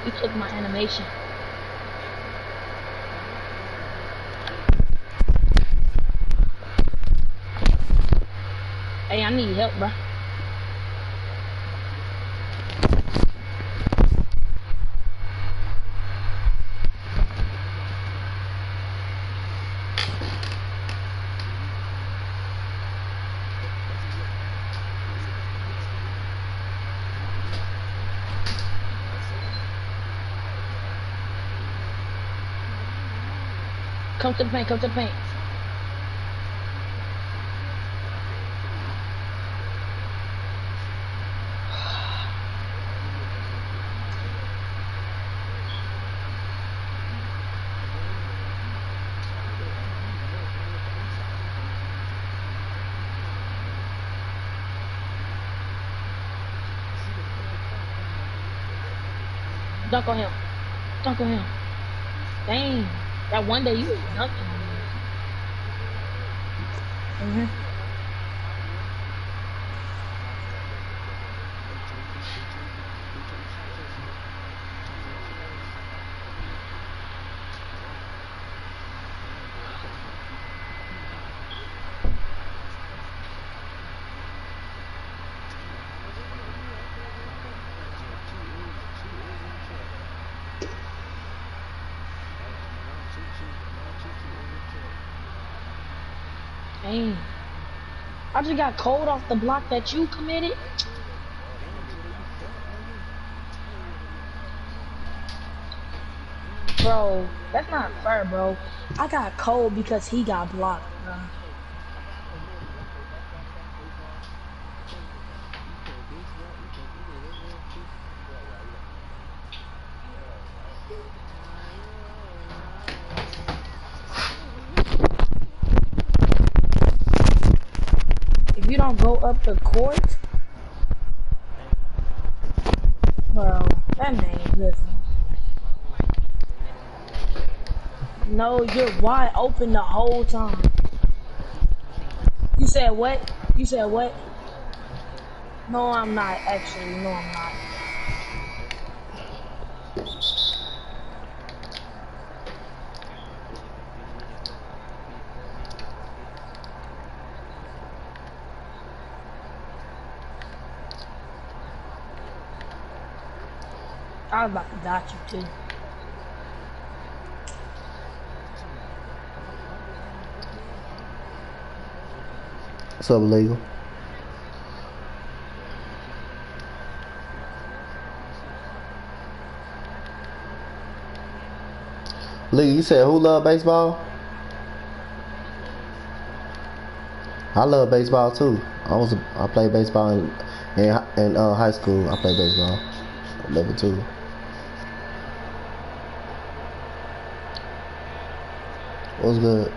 You took my animation. Hey, I need help, bro. Come to the paint, come to the paint. Dunk on him. Dunk on him. Dang. That one day you was dunking on me. Dang. I just got cold off the block that you committed. Bro, that's not fair, bro. I got cold because he got blocked, bro. If you don't go up the court, bro, that man, listen. No, you're wide open the whole time. You said what? You said what? No, I'm not, actually. No, I'm not. I was about to dot you, too. What's up, legal? Lee, you said who love baseball? I love baseball too. I played baseball in high school. I played baseball, level 2. What's good?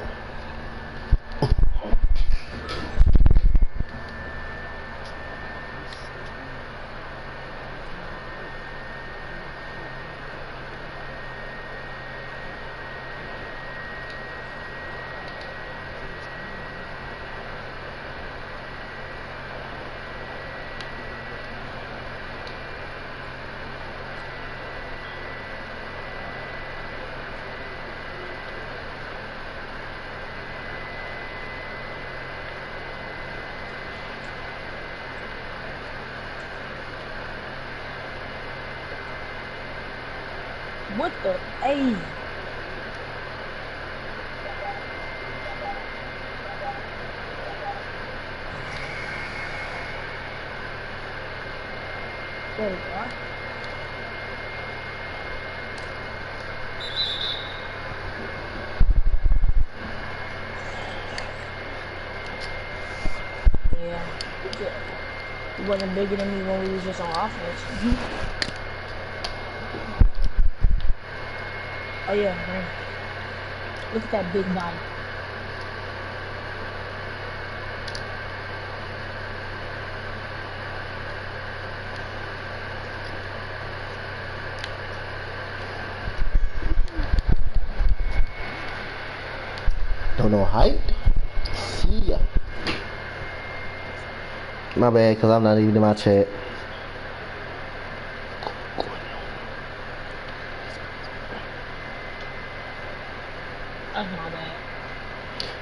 What the? Hey. There we go. Yeah. He wasn't bigger than me when we was just on offense. Oh yeah, man. Look at that big body. Don't know height? See ya. My bad, cause I'm not even in my chat. That's my bad.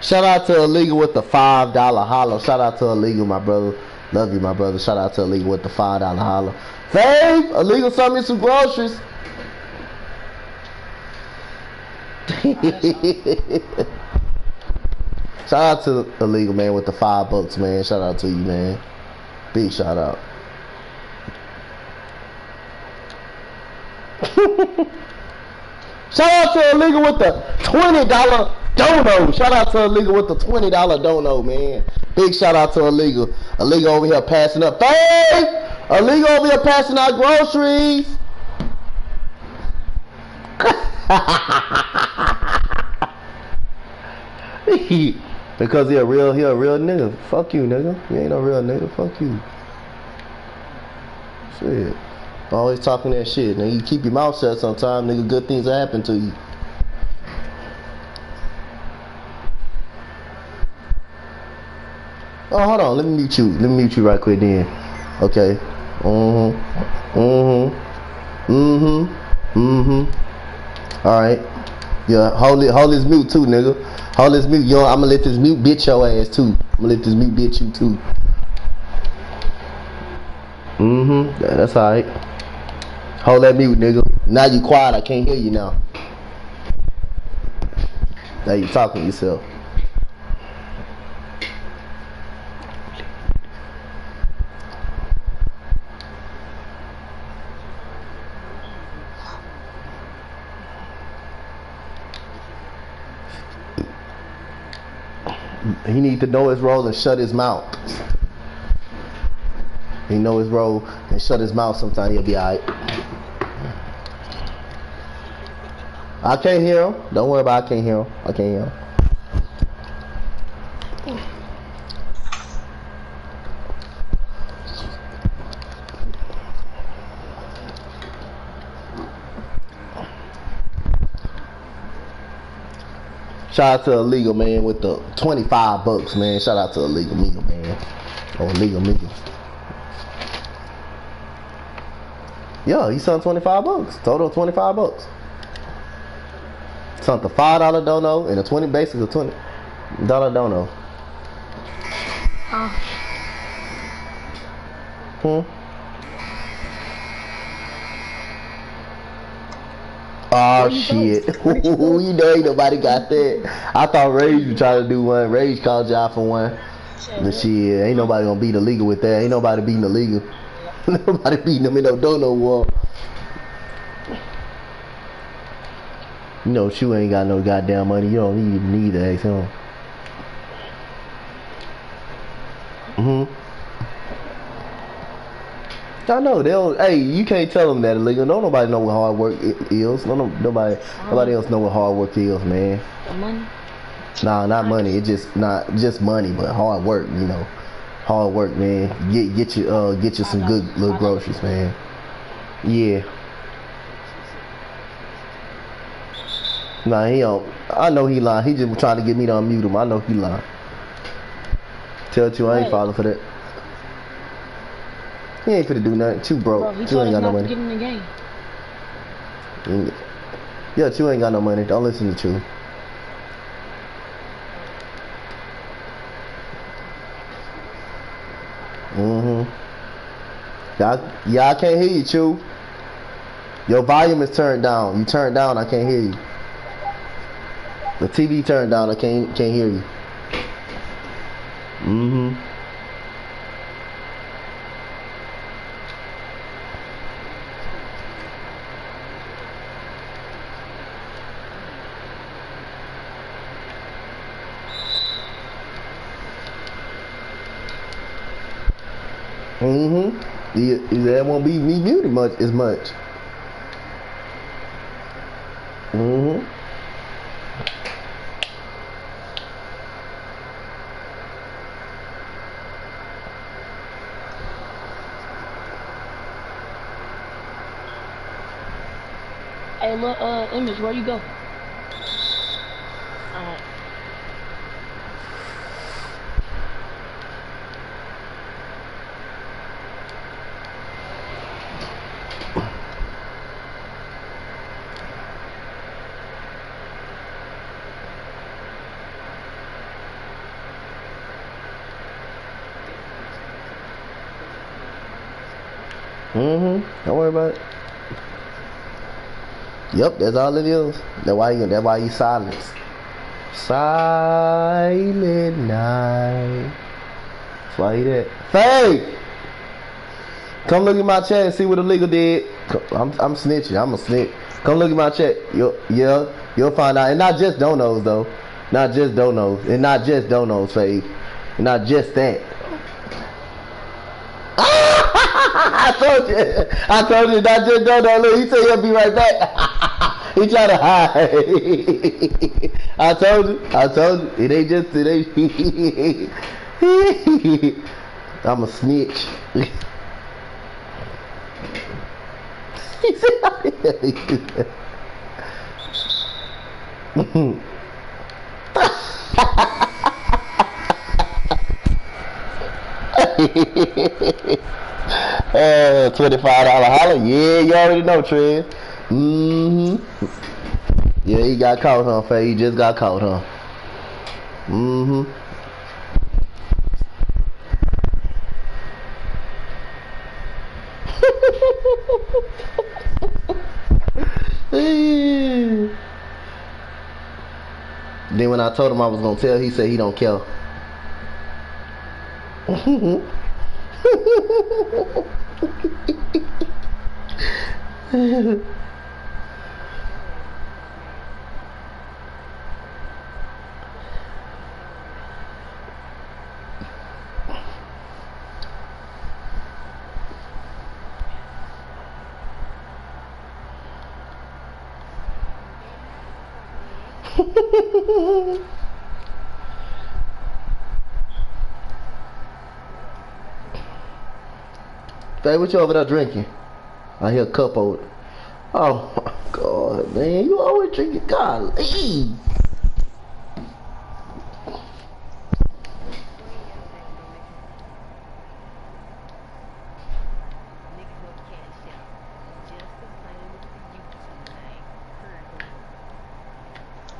Shout out to Illegal with the $5 hollow. Shout out to Illegal, my brother. Love you, my brother. Shout out to Illegal with the $5 hollow. Fave, Illegal, send me some groceries. Shout out to Illegal, man, with the $5, man. Shout out to you, man. Big shout out. Shout out to Illegal with the $20 dono. Shout out to Illegal with the $20 dono, man. Big shout out to Illegal. Illegal over here passing up. Hey! Illegal over here passing out groceries. Because he a real nigga. Fuck you, nigga. You ain't no real nigga. Fuck you. Shit. Always talking that shit. Nigga, you keep your mouth shut sometime, nigga. Good things will happen to you. Oh, hold on. Let me mute you. Let me mute you right quick then. Okay. Alright. Yeah, hold this mute too, nigga. Hold this mute. Yo, I'ma let this mute bitch your ass too. I'ma let this mute bitch you too. Yeah, that's alright. Hold that mute, nigga. Now you quiet. I can't hear you now. Now you talking to yourself. He need to know his role and shut his mouth. He know his role and shut his mouth. Sometime he'll be alright. I can't hear him. Don't worry about it. I can't hear him. I can't hear him. Shout out to Illegal, man, with the $25, man. Shout out to Illegal Meagle, man. Oh, Illegal Meagle. Yeah, he sent $25. Total $25. Sent the $5 dono and a 20, basically a $20 dono. Oh shit. You know ain't nobody got that. I thought Rage was trying to do one. Rage called you out for one. But shit, ain't nobody gonna beat Illegal with that. Ain't nobody beating Illegal. Nobody beating him in no dono war. You know, Shu ain't got no goddamn money. You don't need to ask him. I know they don't. Hey, you can't tell them that Illegal. No, nobody know what hard work is. Nobody else know what hard work is, man. The money? Nah, not money. It's just not just money, but hard work. You know, hard work, man. Get you some good little groceries, man. Yeah. Nah, he don't. I know he lying. He just trying to get me to unmute him. I know he lying. Tell you I ain't falling for that. He ain't finna do nothing. Too broke. Bro, he Two ain't got no money. get in the game. Yeah, Two ain't got no money. Don't listen to Two. Yeah, I can't hear you, Chew. Your volume is turned down. You turned down, I can't hear you. The TV turned down, I can't hear you. That won't be me muted much as much. Hey, look, Image, where you go? Alright. Don't worry about it. Yep, that's all it is. That's why you silence. Silent night. That's why you that. Faye! Come look at my chat and see what the legal did. I'm snitching. I'm a snitch. Come look at my chat. You'll find out. And not just donos though. Not just donos. And not just donos, Faye. And not just that. I told you, not just donos. Look, he said he'll be right back. He trying to hide. I told you. It ain't just I'm a snitch. $25 holler. Yeah, you already know, Trez. Yeah, he got caught, huh, Faye? He just got caught, huh? Then when I told him I was gonna tell, he said he don't care. Hey, what you over there drinking? I hear a cup over. Oh my God, man, you always drinking golly.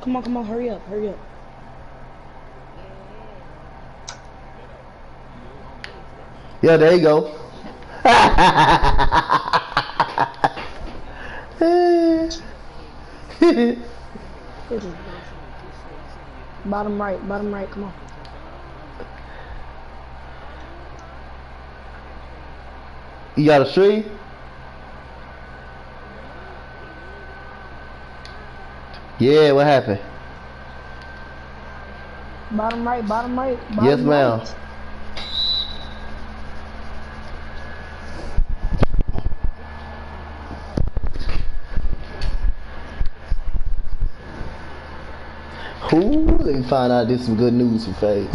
Come on, hurry up. Yeah, there you go. Bottom right, come on. You got a stream? Yeah, what happened? Bottom right. Yes, ma'am. Ooh, let me find out this is some good news for Faye.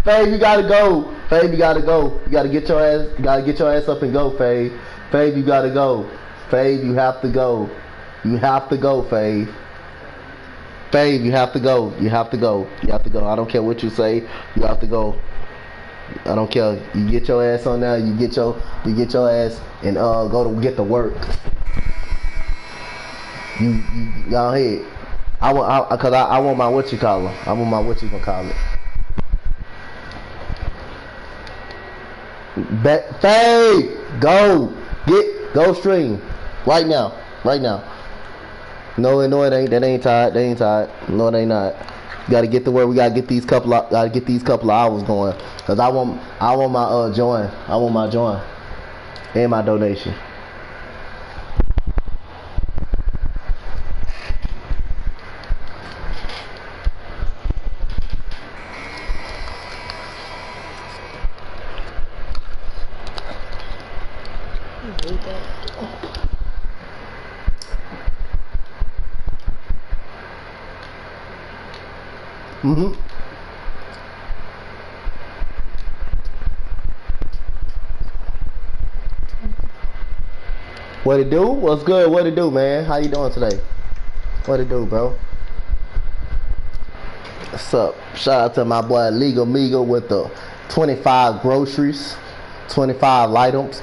Faye, you gotta go. Faye, you gotta go. You gotta get your ass up and go, Faye. Faye, you gotta go. Faye, you have to go. You have to go, Faye. Faye, you have to go. You have to go. You have to go. I don't care what you say. You have to go. I don't care. You get your ass on there. You get your ass and go to get to work. You go ahead. I want my what you call it. I want my what you gonna call it. Faye, go stream right now. No, it ain't. That ain't tied. No, it ain't not. You gotta get to where we gotta get these couple of hours going. Cause I want my join. I want my join and my donation. What it do? What's good? What it do, man? How you doing today? What it do, bro? What's up? Shout out to my boy Legal Migo with the 25 groceries, 25 items.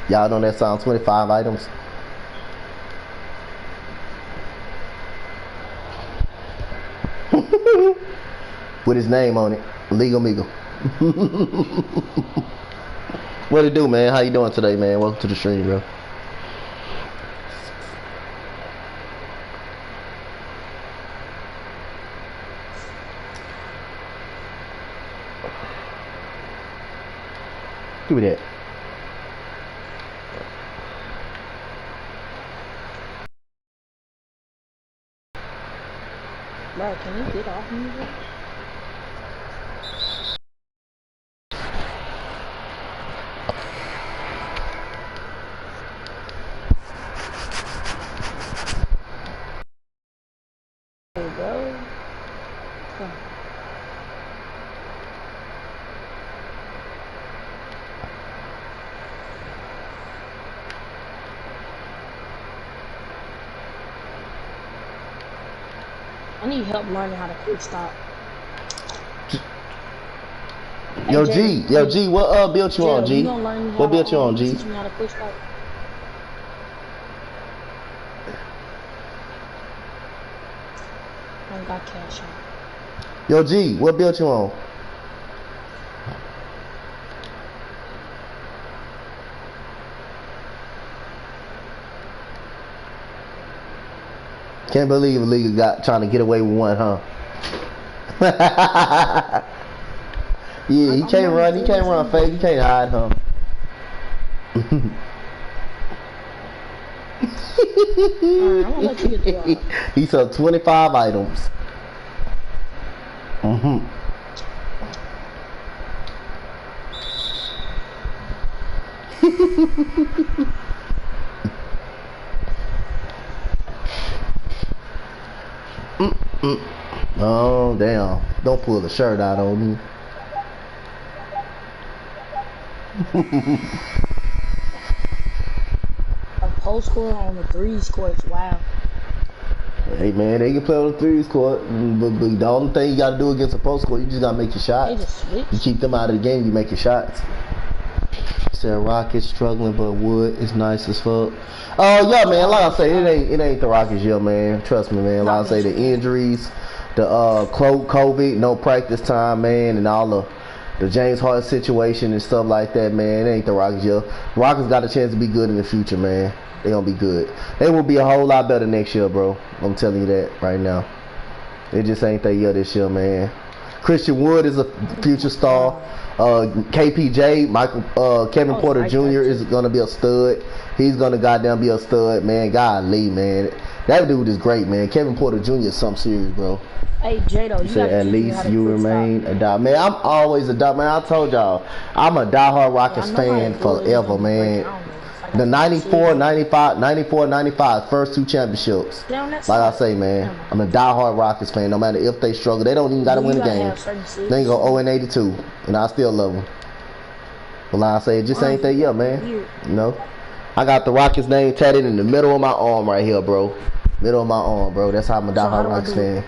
Y'all know that sound, 25 items. with his name on it. Legal Meagle. What it do, man? How you doing today, man? Welcome to the stream, bro. Give me that. Bro, can you get off me, bro? Hey, bro. Come. I need help learning how to quick stop. Yo, Hey, G, yo, G, what built you on, G? You gonna learn What built you on, G? teach me how to quick stop? I ain't got cash out. Yo, G, what built you on? Can't believe a league got trying to get away with one, huh? Yeah, he can't run. He can't run fake. He can't hide, huh? Alright, I'm gonna let you get through. He sold 25 items. Oh, damn. Don't pull the shirt out on me. A post score on the threes courts, wow. Hey, man, they can play on the threes court, but the only thing you got to do against a post court, you just got to make your They shots. just switch. You keep them out of the game, you make your shots. Said Rockets struggling, but Wood is nice as fuck. Oh yeah, man. Like I say, it ain't the Rockets, yeah, man. Trust me, man. Like I say, the injuries, the COVID, no practice time, man, and all the James Harden situation and stuff like that, man. It ain't the Rockets, yeah. Rockets got a chance to be good in the future, man. They gonna be good. They will be a whole lot better next year, bro. I'm telling you that right now. It just ain't their year this year, man. Christian Wood is a future star. KPJ, Kevin Porter Jr. is gonna be a stud. He's gonna goddamn be a stud, man. Golly, man. That dude is great, man. Kevin Porter Jr. is something serious, bro. Hey, Jado, you Said at least you remain a die. Man, I'm always a die. Man, I told y'all, I'm a diehard Rockets fan forever, man. The 94, 95, first two championships. Like I say, man, I'm a diehard Rockets fan. No matter if they struggle, they don't even got to win the game. They go 0-82, and I still love them. But like I say, it just ain't that year, man. You know, I got the Rockets name tatted in the middle of my arm right here, bro. Middle of my arm, bro. That's how I'm a diehard Rockets fan.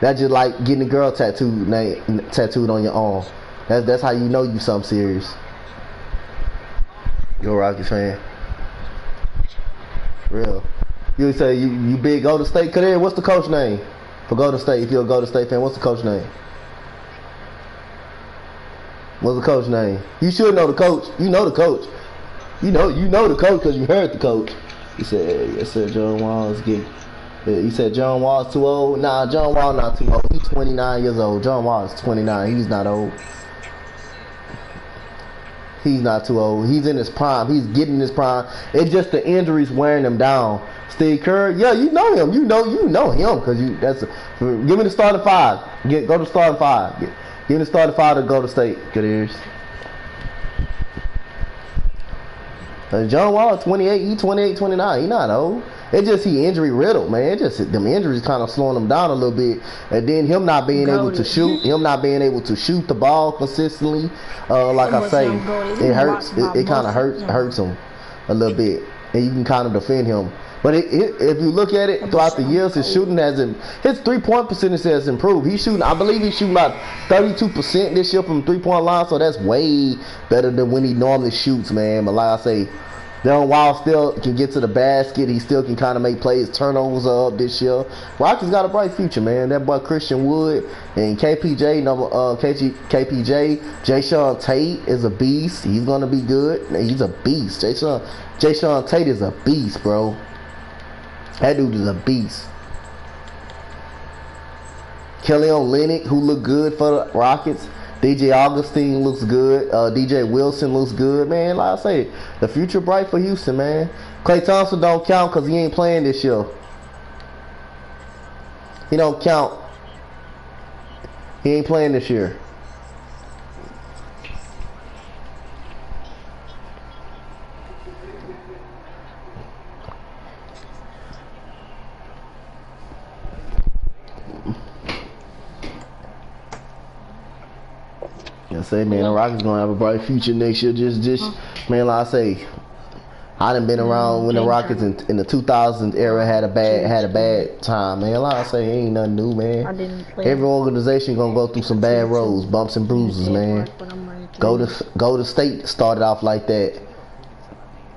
That's just like getting a girl tattooed on your arm. That's how you know you something serious. You're a Rockets fan. Real. You say you big Golden State. Kadir, what's the coach name for Golden State? If you're a Golden State fan, what's the coach name? What's the coach name? You should know the coach. You know the coach. You know the coach because you heard the coach. He said, yes sir, John Wall is getting. He said John Wall's too old. Nah, John Wall not too old. He's 29 years old. John Wall is 29. He's not old. He's not too old. He's in his prime. He's getting his prime. It's just the injuries wearing him down. Steve Kerr, yeah, you know him. You know him because give me the starting five. Go to starting five. Give me the starting five to go to State. Good ears. John Wall, 28. He 28, 29. He not old. It's just he injury riddled, man. It just them injuries kind of slowing him down a little bit, and then him not being able to shoot, the ball consistently. Like I say, it hurts. It kind of hurts him a little bit, and you can kind of defend him. But if you look at it throughout the years, his shooting his 3-point percentage has improved. I believe he's shooting about 32% this year from 3-point line, so that's way better than when he normally shoots, man. But like I say, Darren Wild still can get to the basket. He still can kind of make plays. Turnovers are up this year. Rockets got a bright future, man. That boy Christian Wood and KPJ, Jay Sean Tate is a beast. He's gonna be good. He's a beast. Jay Sean Tate is a beast, bro. That dude is a beast. Kelly Olynyk, who looked good for the Rockets. DJ Augustine looks good. DJ Wilson looks good, man. Like I say, the future bright for Houston, man. Klay Thompson don't count because he ain't playing this year. He don't count. He ain't playing this year. I say, man, the Rockets gonna have a bright future next year. Just, man, like I say, I done been around when the Rockets in the 2000s era had a bad time, man. Like I say, ain't nothing new, man. Every organization gonna go through some bad roads, bumps and bruises, man. Go to State started off like that.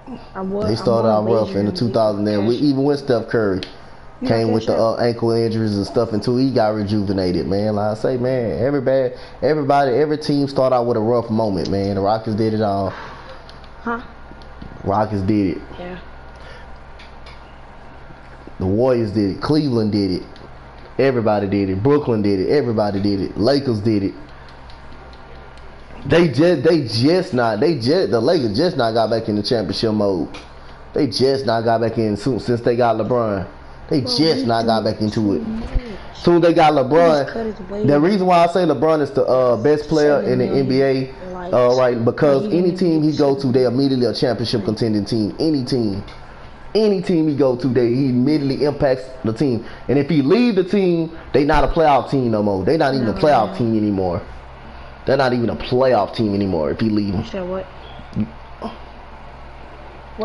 They started out rough in the 2000s. There, even with Steph Curry. Came with the ankle injuries and stuff until he got rejuvenated, man. Like I say, man, every team start out with a rough moment, man. The Rockets did it all. Huh? Rockets did it. Yeah. The Warriors did it. Cleveland did it. Everybody did it. Brooklyn did it. Everybody did it. Lakers did it. The Lakers just not got back in the championship mode. They just not got back in since they got LeBron. They just not got back into it. Soon as they got LeBron, the reason why I say LeBron is the best player in the NBA, right? Because any team he go to, they immediately a championship contending team. Any team he go to, he immediately impacts the team. And if he leave the team, they not a playoff team no more. They not even a playoff team anymore. They're not even a playoff team anymore if he leave them. You said what?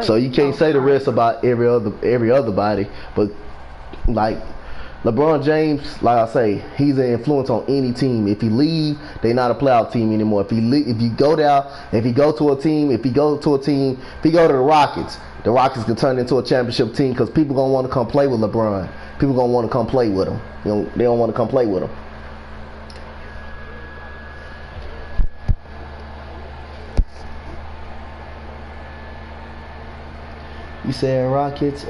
So you can't say the rest about every other body, but like LeBron James, like I say, he's an influence on any team. If he leave, they not a playoff team anymore. If you go to the Rockets can turn into a championship team because people gonna want to come play with LeBron. People gonna want to come play with him. They don't want to come play with him. You said Rockets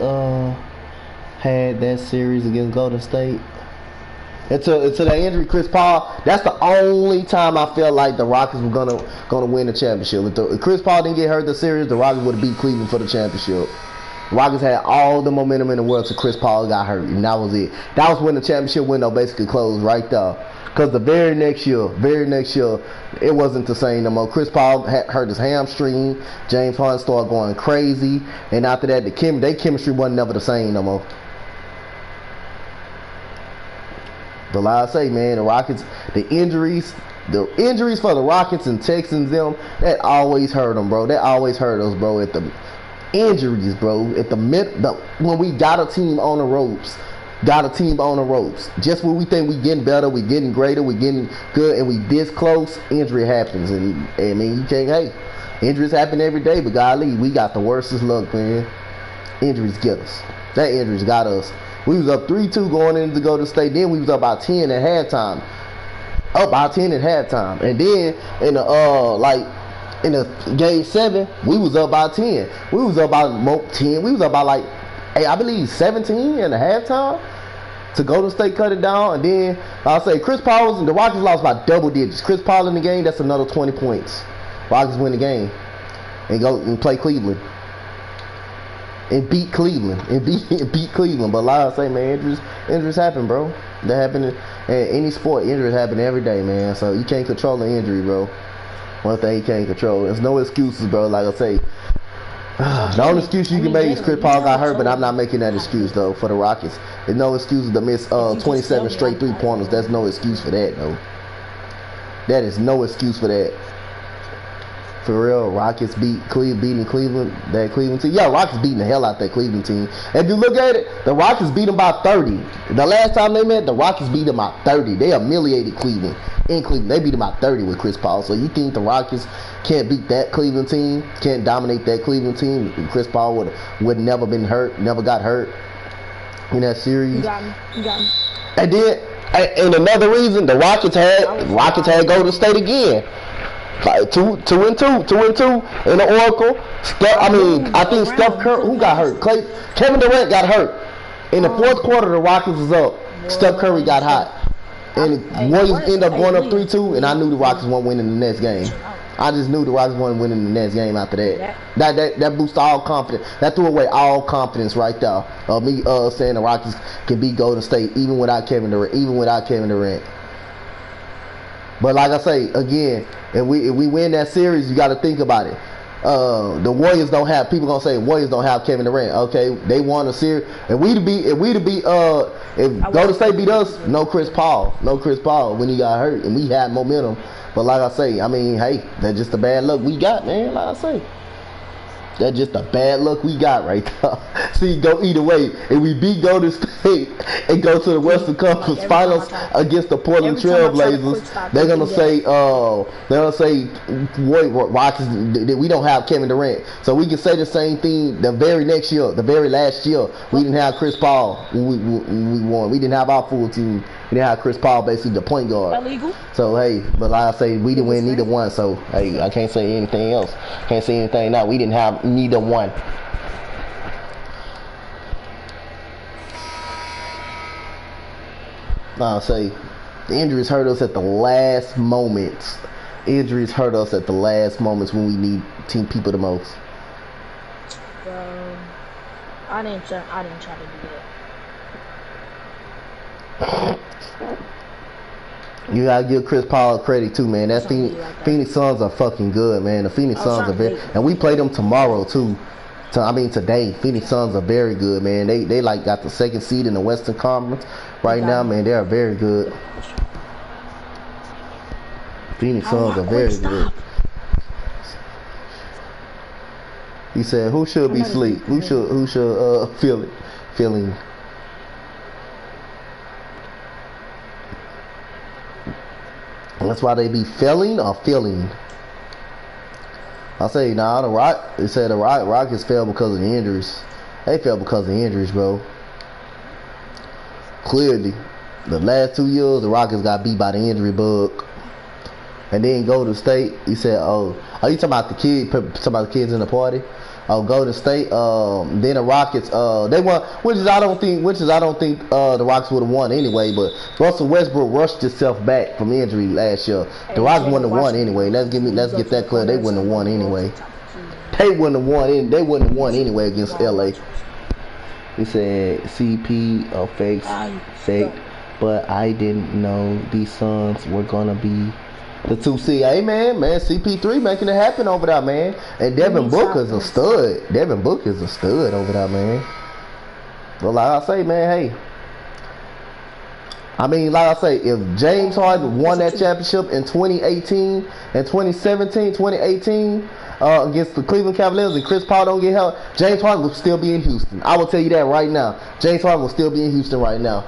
had that series against Golden State. Until the injury, Chris Paul. That's the only time I felt like the Rockets were gonna win the championship. If Chris Paul didn't get hurt the series, the Rockets would have beat Cleveland for the championship. The Rockets had all the momentum in the world till Chris Paul got hurt, and that was it. That was when the championship window basically closed right there. Because the very next year, it wasn't the same no more. Chris Paul had hurt his hamstring. James Harden started going crazy, and after that, their chemistry wasn't never the same no more. But like I say, man, the Rockets, the injuries for the Rockets and Texans, that always hurt them, bro. That always hurt us, bro. At the injuries, bro. When we got a team on the ropes. Just when we think we getting better, we getting greater, we getting good, and we this close, injury happens. And I mean, you can't, injuries happen every day, but golly, we got the worstest luck, man. Injuries get us. That injuries got us. We was up 3-2 going into Golden State. Then we was up by 10 at halftime. And then in the game 7, we was up by 10. We was up by 10. We was up by I believe 17 at the halftime. To Golden State cut it down, and then I'll say the Rockets lost by double digits. Chris Paul in the game, that's another 20 points. Rockets win the game and go and play Cleveland and beat Cleveland beat Cleveland. But like I say, man, injuries happen, bro. That happen in any sport. Injuries happen every day, man. So you can't control the injury, bro. One thing you can't control. There's no excuses, bro. Like I say. The only excuse you can make is Chris Paul got hurt, but I'm not making that excuse though for the Rockets. There's no excuse to miss 27 straight 3-pointers. There's no excuse for that though. That is no excuse for that. For real, Rockets beating Cleveland, that Cleveland team. Yeah, Rockets beating the hell out that Cleveland team. If you look at it, the Rockets beat them by 30. The last time they met, the Rockets beat them by 30. They humiliated Cleveland. in Cleveland. They beat them by 30 with Chris Paul. So you think the Rockets can't beat that Cleveland team? Can't dominate that Cleveland team? Chris Paul would never been hurt, never got hurt in that series. You got me. And then, and another reason, the Rockets had Golden State again. Like 2-2 in the Oracle. I think Steph Curry, who got hurt? Kevin Durant got hurt. In the fourth quarter, the Rockets was up. Steph Curry got hot. And the Warriors ended up going up 3-2, and I knew the Rockets weren't winning the next game. I just knew the Rockets weren't winning the next game after that. That boosted all confidence. That threw away all confidence right there. Me saying the Rockets can beat Golden State even without Kevin Durant. But like I say, again, if we win that series, you got to think about it. The Warriors don't have, people gonna say Warriors don't have Kevin Durant. Okay, they won a series. If Golden State beat us, no Chris Paul when he got hurt, and we had momentum. But like I say, I mean, hey, that's just the bad luck we got, man. Like I say, that's just the bad luck we got right there. See, go either way. If we beat Golden State and go to the Western Conference Finals against the Portland Trail Blazers, they're gonna say, Rockets, we don't have Kevin Durant. So we can say the same thing the very last year. We didn't have Chris Paul when we won. We didn't have our full team. We didn't have Chris Paul, basically the point guard. So hey, but like I say, we didn't win neither one. So hey, I can't say anything else. Can't say anything now. We didn't have neither one. Now I say, the injuries hurt us at the last moments. Injuries hurt us at the last moments when we need team people the most. Bro, I didn't try to do that. You gotta give Chris Paul credit too, man. That Phoenix Suns are fucking good, man. The Phoenix Suns are very, and we play them tomorrow too. Today. Phoenix Suns are very good, man. They like got the second seed in the Western Conference right now, man. They are very good. Phoenix Suns are very good. He said, "Who should be asleep? Who should feeling?" That's why they be failing or feeling. I say, nah, they said the Rockets fell because of the injuries. They fell because of the injuries, bro. Clearly, the last 2 years, the Rockets got beat by the injury bug. And then Golden State, he said, oh, are you talking about the kids in the party? Oh, Golden State, then the Rockets, they won, which I don't think the Rockets would have won anyway, but Russell Westbrook rushed himself back from injury last year. The Rockets wouldn't have won anyway. Let's get that clear. They wouldn't have won anyway. They wouldn't have won anyway against LA. He said CP fake, but I didn't know these Suns were gonna be the 2 seed. Hey man, CP3 making it happen over there, man. And Devin Booker's a stud. Over there, man. But like I say, man, hey. I mean, like I say, if James Harden won that championship in 2018 and 2018 against the Cleveland Cavaliers and Chris Paul don't get help, James Harden will still be in Houston. I will tell you that right now. James Harden will still be in Houston right now.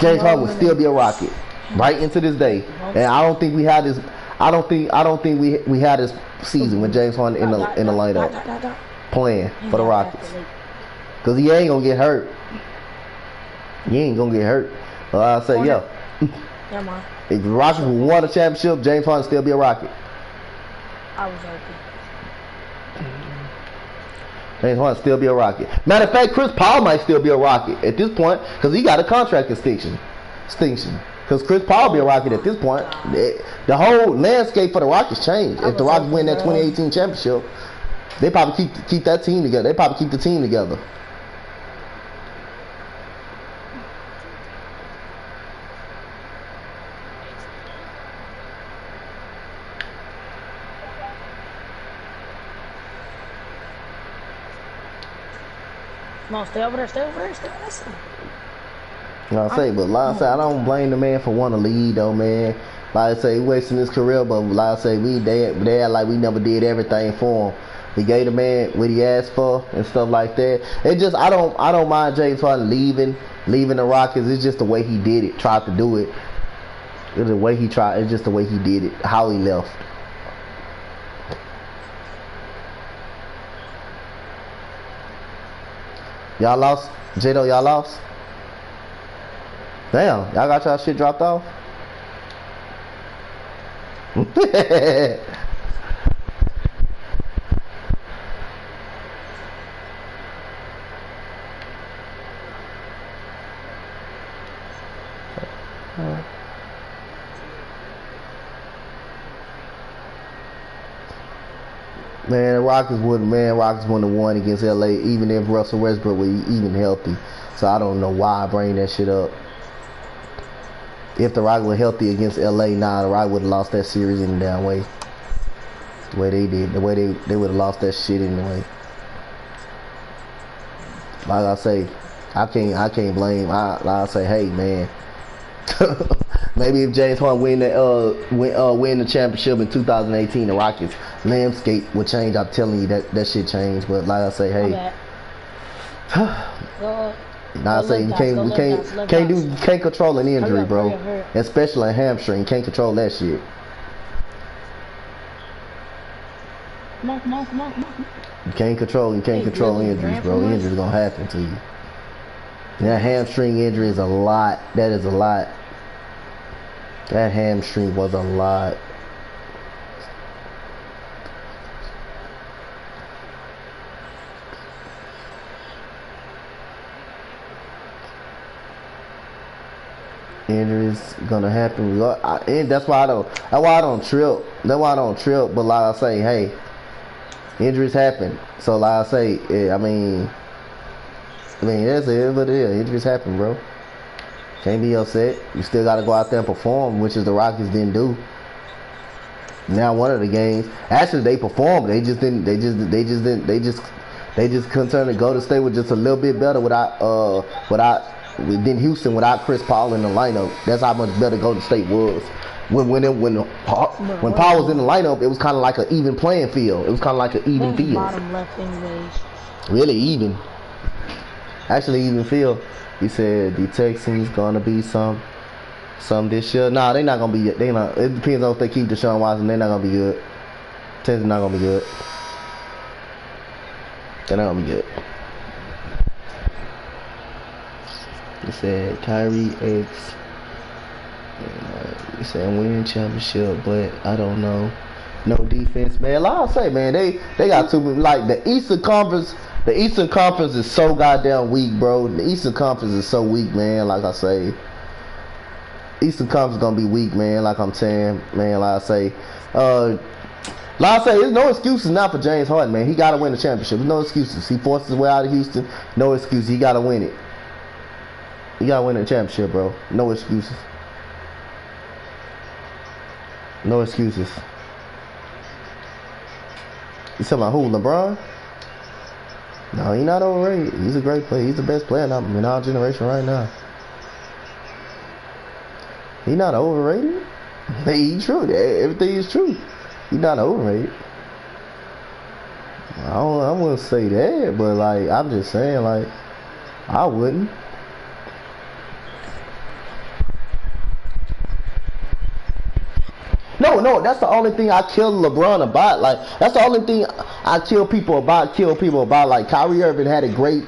James Harden will still be a Rocket right into this day. And I don't think we had this. I don't think we had this season with James Harden in the lineup playing for the Rockets, because he ain't gonna get hurt. But I say, yeah. If the Rockets won a championship, James Harden still be a Rocket. I was hoping. James Harden still be a Rocket. Matter of fact, Chris Paul might still be a Rocket at this point because he got a contract extinction. Because Chris Paul be a Rocket at this point. The whole landscape for the Rockets changed. If the Rockets win that 2018 championship, they probably keep that team together. They probably keep the team together. No, stay over there. Like I say, but like I say, I don't blame the man for wanting to lead though, man. Like I say, he wasting his career, but like I say, they act like we never did everything for him. We gave the man what he asked for and stuff like that. It just I don't mind James Harden leaving the Rockets. It's just the way he did it, tried to do it. It's the way he tried. It's just the way he did it. How he left. Y'all lost? J-Do, y'all lost? Damn, y'all got y'all shit dropped off? Man, Rockets wouldn't have won against LA even if Russell Westbrook was even healthy. So I don't know why I bring that shit up. If the Rockets were healthy against LA, the Rockets would have lost that series in the damn way. The way they did, the way they would have lost that shit anyway. Like I say, I can't blame. Like I say, hey man. Maybe if James Harden win the championship in 2018, the Rockets landscape would change. I'm telling you that shit changed. But like I say, hey, I say you can't control an injury, bro. Especially a hamstring, you can't control that shit. Come on. You can't control injuries, bro. Injuries gonna happen to you. That hamstring injury is a lot. That is a lot. That hamstring was a lot. Injuries gonna happen, and that's why I don't trip. That's why I don't trip. But like I say, hey, injuries happen. So like I say, yeah, I mean, that's it. What it is. Injuries happen, bro. Can't be upset. You still got to go out there and perform, which is the Rockets didn't do. Now one of the games, actually they performed. They just didn't. They just couldn't to go to stay with just a little bit better than Houston without Chris Paul in the lineup. That's how much better Golden State was. When Paul was in the lineup, it was kind of like an even playing field. It was kind of like an even field. Bottom left, anyways. Really even. Actually, even field. He said the Texans gonna be some this year. Nah, they not gonna be. They not. It depends on if they keep Deshaun Watson. They're not gonna be good. Texans not gonna be good. They're not gonna be good. He said Kyrie X. He said win championship, but I don't know. No defense, man. Like I say, man, they got too many. Like the Eastern Conference. The Eastern Conference is so goddamn weak, bro. The Eastern Conference is so weak, man. Like I say, Eastern Conference is gonna be weak, man. Like I'm saying, man. Like I say, there's no excuses now for James Harden, man. He gotta win the championship. There's no excuses. He forced his way out of Houston. No excuses. He gotta win it. You gotta win the championship, bro. No excuses. No excuses. You talking about who? LeBron? No, he's not overrated. He's a great player. He's the best player in our generation right now. He's not overrated. He's true. Everything is true. He's not overrated. I wouldn't say that, but like I'm just saying, like I wouldn't. No, that's the only thing I kill LeBron about. Like that's the only thing I kill people about. Like Kyrie Irving Kyrie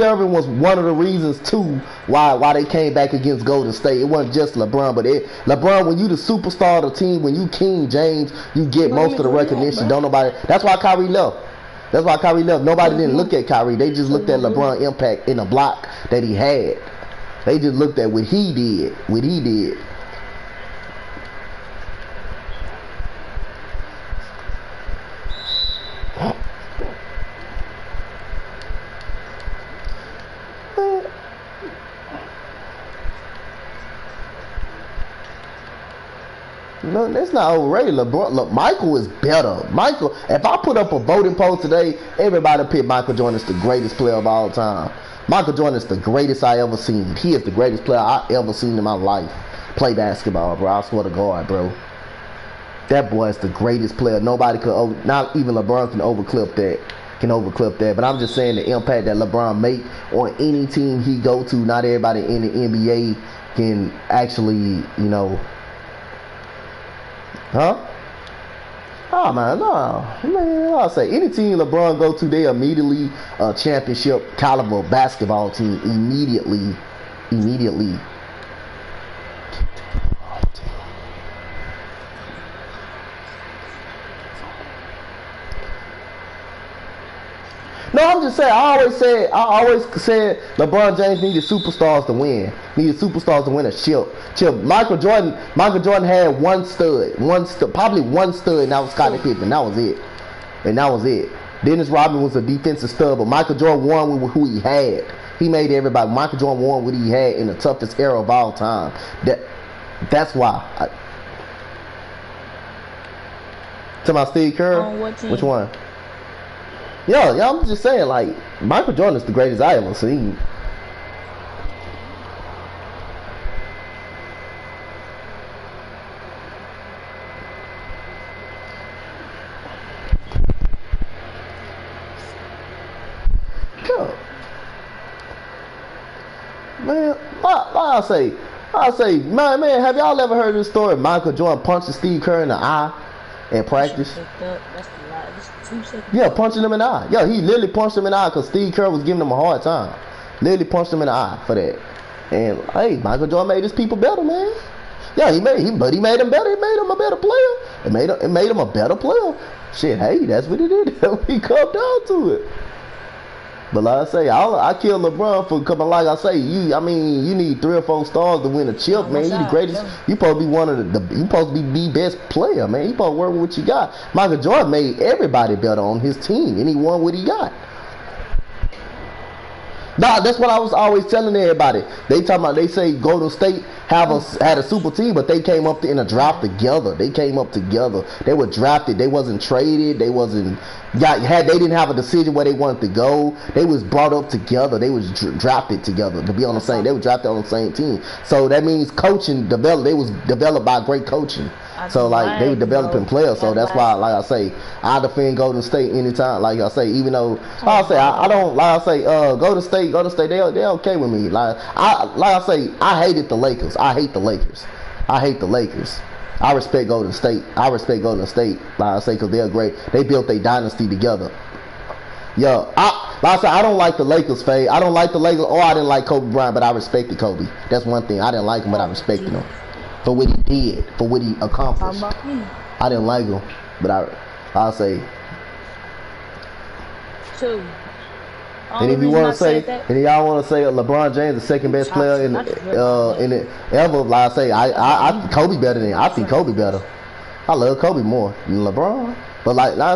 Irving was one of the reasons too why they came back against Golden State. It wasn't just LeBron, but LeBron, when you the superstar of the team, when you King James, you get most of the recognition. Don't nobody. That's why Kyrie left. Nobody didn't look at Kyrie. They just looked at LeBron's impact in the block that he had. They just looked at what he did. No, that's not overrated. LeBron, look, Michael is better. Michael, if I put up a voting poll today, everybody pick Michael Jordan as the greatest player of all time. Michael Jordan is the greatest I ever seen. He is the greatest player I ever seen in my life play basketball, bro. I swear to God, bro. That boy is the greatest player. Nobody could, not even LeBron can overclip that. can overclip that. But I'm just saying the impact that LeBron make on any team he go to. Not everybody in the NBA can actually, you know, huh? Oh man, no, man. I'll say any team LeBron go to, they immediately a championship caliber basketball team. Immediately. No, I'm just saying. I always said LeBron James needed superstars to win. Needed superstars to win a chip. Michael Jordan had one stud, probably one stud, and that was Scottie Pippen. That was it. Dennis Rodman was a defensive stud, but Michael Jordan won with who he had. He made everybody. Michael Jordan won what he had in the toughest era of all time. That's why. To my Steve Kerr. Which one? Yeah, I'm just saying, like, Michael Jordan is the greatest I ever seen. Yeah. Man, I say, man, have y'all ever heard this story? Michael Jordan punching Steve Kerr in the eye in practice. Yeah, punching him in the eye. Yeah, he literally punched him in the eye because Steve Kerr was giving him a hard time. Literally punched him in the eye for that. And hey, Michael Jordan made his people better, man. Yeah, he made him better. He made him a better player. It made him a better player. Shit, hey, that's what it did. He come down to it. But like I say, I kill LeBron for coming. Like I say, you need 3 or 4 stars to win a chip, man. You the greatest. You supposed to be one of you supposed to be the best player, man. You supposed to work with what you got. Michael Jordan made everybody better on his team, and he won what he got. Nah, that's what I was always telling everybody. They say Golden State had a super team, but they came up in a draft together. They came up together. They were drafted. They wasn't traded. They didn't have a decision where they wanted to go. They was brought up together. They was drafted together to be on the same. They were drafted on the same team. So that means coaching developed. They was developed by great coaching. So like they were developing players. So that's why, like I say, I defend Golden State anytime. Like I say, even though I don't like I say Golden State they okay with me. Like I say, I hated the Lakers. I hate the Lakers. I respect Golden State. Like I say, because they're great. They built a dynasty together. Yo, like I said, I don't like the Lakers, Faye. I don't like the Lakers, or I didn't like Kobe Bryant, but I respected Kobe. That's one thing. I didn't like him, but I respected him for what he did, for what he accomplished. I didn't like him, but I'll say. Two. And if you want to say, and y'all want to say LeBron James the second best player in the ever, like I say, I Kobe better than I think Kobe better. I love Kobe more than LeBron. But like I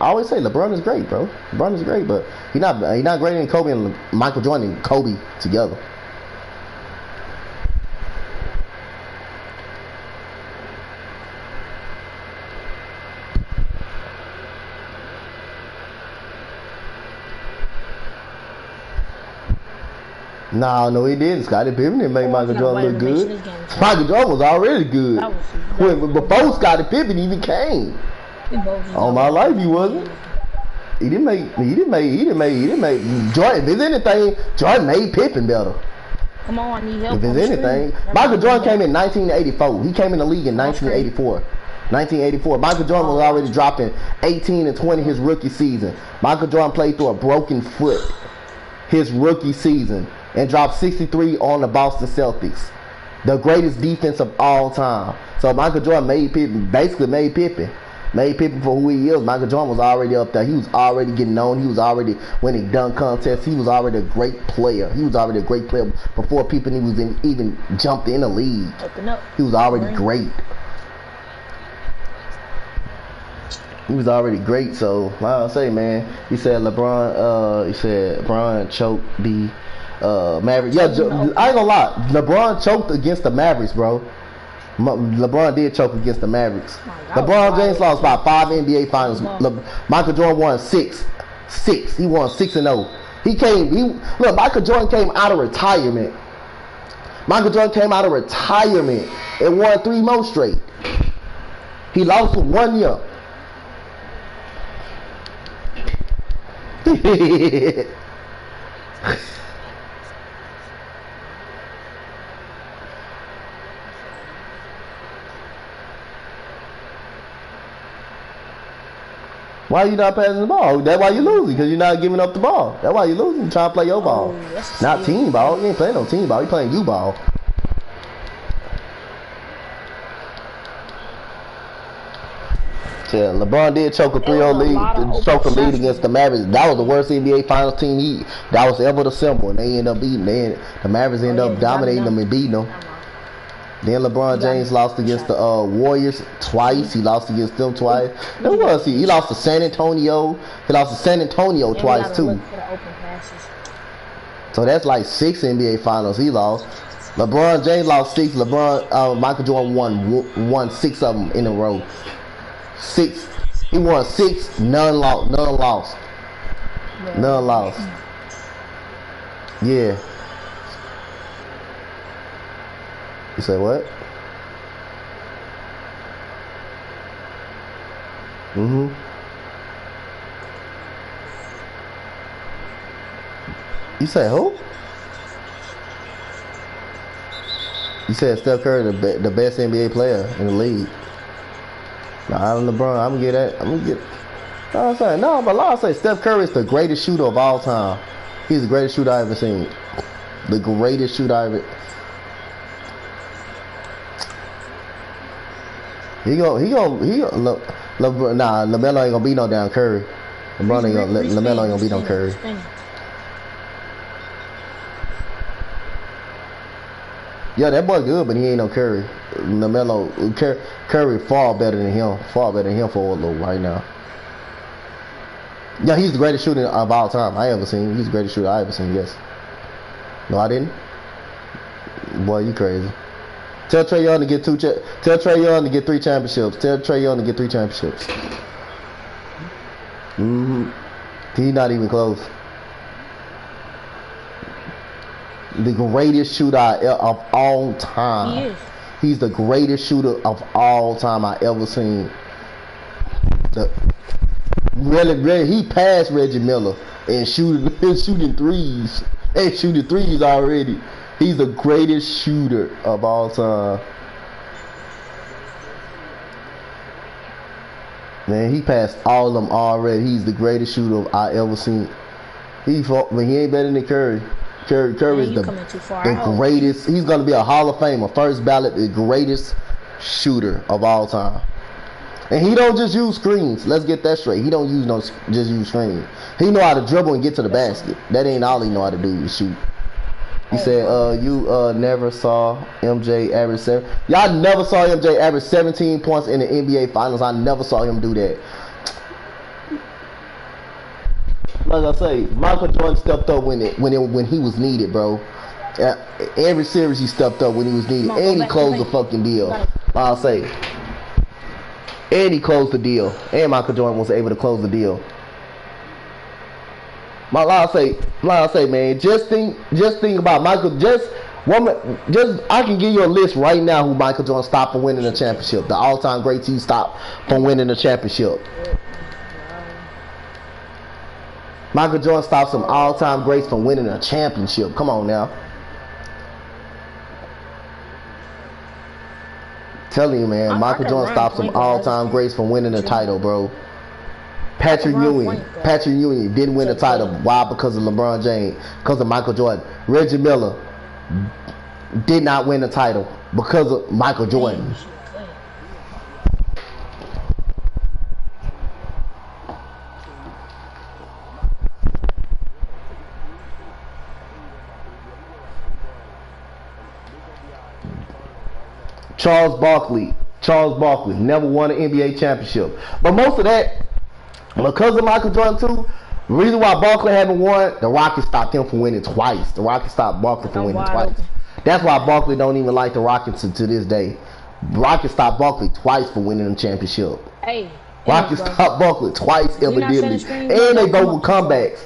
always say LeBron is great, bro. LeBron is great, but he's not greater than Kobe and Michael Jordan and Kobe together. No, he didn't. Scottie Pippen didn't make Michael Jordan look good. Michael Jordan was already good. Before Scottie Pippen even came. All my life he wasn't. He didn't make Jordan. If there's anything, Jordan made Pippen better. Come on, I need help. If there's anything, Michael Jordan came in 1984. He came in the league in 1984. 1984. Michael Jordan was already dropping 18 and 20 his rookie season. Michael Jordan played through a broken foot his rookie season and dropped 63 on the Boston Celtics, the greatest defense of all time. So Michael Jordan made Pippen for who he is. Michael Jordan was already up there. He was already getting known. He was already winning dunk contests. He was already a great player. Before Pippen even jumped in the league. He was already great. He was already great. So like I say, man, he said LeBron choked the Mavericks. Yeah, I ain't gonna lie. LeBron choked against the Mavericks, bro. LeBron did choke against the Mavericks. LeBron James lost by 5 NBA Finals. Michael Jordan won 6. He won 6-0. Michael Jordan came out of retirement. And won 3 more straight. He lost for 1 year. Why you not passing the ball? That's why you losing, because you're not giving up the ball. That's why you losing. You're trying to play your ball. Not team ball. You ain't playing no team ball. You playing you ball. Yeah, LeBron did choke a 3-0 lead, choke a lead against the Mavericks. That was the worst NBA Finals team that was ever assembled, and they ended up beating. The Mavericks ended up dominating them and beating them. Then LeBron James lost against the Warriors twice. He lost against them twice. Who was he? He lost to San Antonio. He lost to San Antonio twice too. So that's like 6 NBA Finals he lost. LeBron James lost 6. Michael Jordan won 6 of them in a row. 6. He won 6. None lost. None lost. None lost. Yeah. You say what? You say who? You said Steph Curry, the best NBA player in the league. Nah, I'm LeBron. I'm gonna get that. I'm gonna get. No, I'm saying no, but I say Steph Curry is the greatest shooter of all time. He's the greatest shooter I ever seen. The greatest shooter I ever. LeMelo ain't gonna beat no damn Curry. LeMelo ain't gonna beat no Curry. Yeah, that boy good, but he ain't no Curry. Curry far better than him. Far better than him for a little right now. Yeah, he's the greatest shooter of all time I ever seen. He's the greatest shooter I ever seen. Yes. No, I didn't. Boy, you crazy. Tell Trae Young to get 2. Tell Trae Young to get 3 championships. Tell Trae Young to get 3 championships. He's not even close. The greatest shooter of all time. He is. He's the greatest shooter of all time I ever seen. Really, he passed Reggie Miller and shooting threes. And shooting threes already. He's the greatest shooter of all time. Man, he passed all of them already. He's the greatest shooter I ever seen. But he ain't better than Curry. Curry is the greatest. He's going to be a Hall of Famer. First ballot, the greatest shooter of all time. And he don't just use screens. Let's get that straight. He don't just use screens. He know how to dribble and get to the basket. That ain't all he know how to do is shoot. He said, you never saw MJ average 7. Y'all never saw MJ average 17 points in the NBA Finals. I never saw him do that. Like I say, Michael Jordan stepped up when he was needed, bro. Every series he stepped up when he was needed, and he closed the fucking deal. I'll say, and he closed the deal, and Michael Jordan was able to close the deal. Like I say, man, just think about Michael. I can give you a list right now who Michael Jordan stopped from winning a championship. The all-time greats he stopped from winning a championship. Michael Jordan stopped some all-time greats from winning a championship. Come on now. Telling you, man, Michael Jordan stopped some all-time greats from winning a title, bro. Patrick Ewing didn't win the title. Why? Because of LeBron James. Because of Michael Jordan. Reggie Miller did not win the title because of Michael Jordan. Charles Barkley never won an NBA championship. But most of that, because of Michael Jordan too, the reason why Barkley haven't won, the Rockets stopped him from winning twice. The Rockets stopped Barkley from winning twice. That's why Barkley don't even like the Rockets to this day. Rockets stopped Barkley twice for winning the championship. Rockets stopped Barkley twice evidently. And they both were comebacks.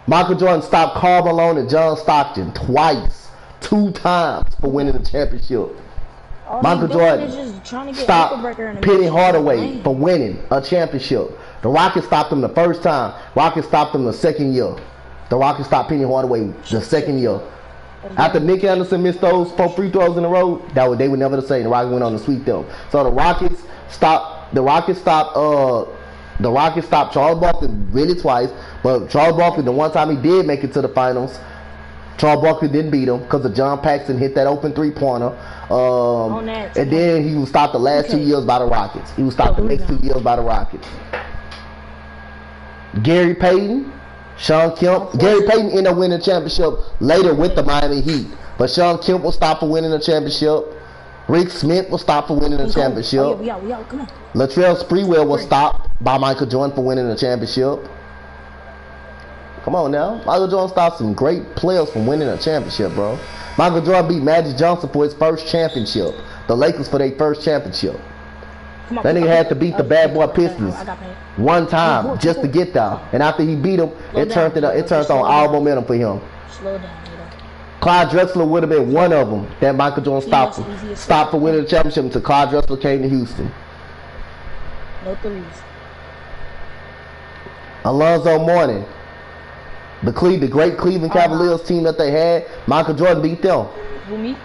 Michael Jordan stopped Karl Malone and John Stockton twice. 2 times for winning the championship. Michael Jordan stopped Penny Hardaway from winning a championship. The Rockets stopped him the first time. Rockets stopped him the second year. The Rockets stopped Penny Hardaway the second year. After Nick Anderson missed those 4 free throws in a row, they were never the same. The Rockets went on to sweep them. So the Rockets stopped Charles Barkley really twice, but Charles Barkley, the one time he did make it to the finals, Charles Barkley didn't beat him because of John Paxson hit that open three-pointer. And then he was stopped the last 2 years by the Rockets. He was stopped the next 2 years by the Rockets. Gary Payton, Sean Kemp. Gary Payton ended up winning the championship later with the Miami Heat. But Sean Kemp was stopped for winning the championship. Rick Smith was stopped for winning the championship. Latrell Sprewell was stopped by Michael Jordan for winning the championship. Come on now. Michael Jordan stopped some great players from winning a championship, bro. Michael Jordan beat Magic Johnson for his first championship. The Lakers for their first championship. That nigga had to beat the bad boy Pistons one time just to get there. And after he beat them, it turned on all momentum for him. Clyde Drexler would have been one of them that Michael Jordan stopped for winning the championship until Clyde Drexler came to Houston. No threes. Alonzo Mourning. The great Cleveland Cavaliers team that they had, Michael Jordan beat them. Who, me?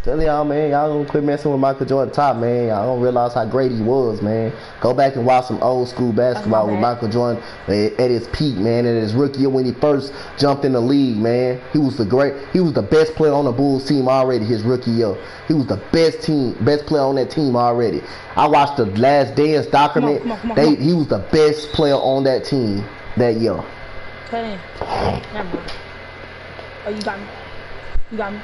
Tell y'all, man, y'all don't quit messing with Michael Jordan top, man. Y'all don't realize how great he was, man. Go back and watch some old school basketball with Michael Jordan at his peak, man. At his rookie year when he first jumped in the league, man. He was the best player on the Bulls team already his rookie year. He was the best player on that team already. I watched the Last Dance document. He was the best player on that team that year. Never mind. Oh, you got me. You got me.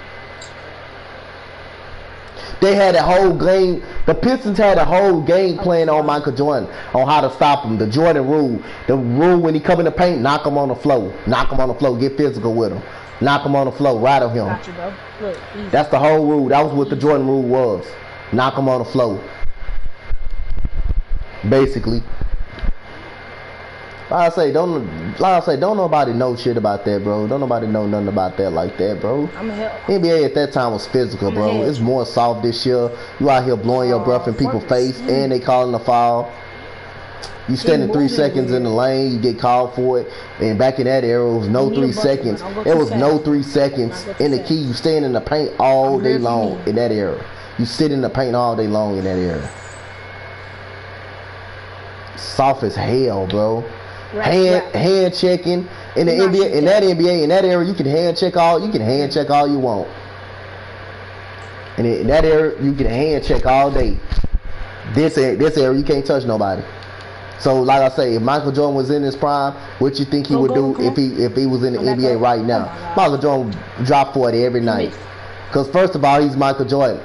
They had a whole game. The Pistons had a whole game plan on Michael Jordan on how to stop him. The Jordan rule. The rule when he come in the paint, knock him on the floor. Knock him on the floor. Get physical with him. Knock him on the floor. Rattle him. Got you, bro. Look, that's the whole rule. That was what the Jordan rule was. Knock him on the floor. Basically. Like I say, don't nobody know shit about that, bro. Don't nobody know nothing about that like that, bro. NBA at that time was physical, bro. It's more soft this year. You out here blowing your breath in people's face, and they calling the foul. You standing 3 seconds in the lane, you get called for it. And back in that era, it was no 3 seconds. It was no 3 seconds in the key. You staying in the paint all day long in that era. You sit in the paint all day long in that era. Soft as hell, bro. Hand checking in the NBA, in that era, you can hand check all you want. And in that era, you can hand check all day. This era, you can't touch nobody. So, like I say, if Michael Jordan was in his prime, what you think he would do if he was in the NBA right now? Michael Jordan drop 40 every night. Because first of all, he's Michael Jordan.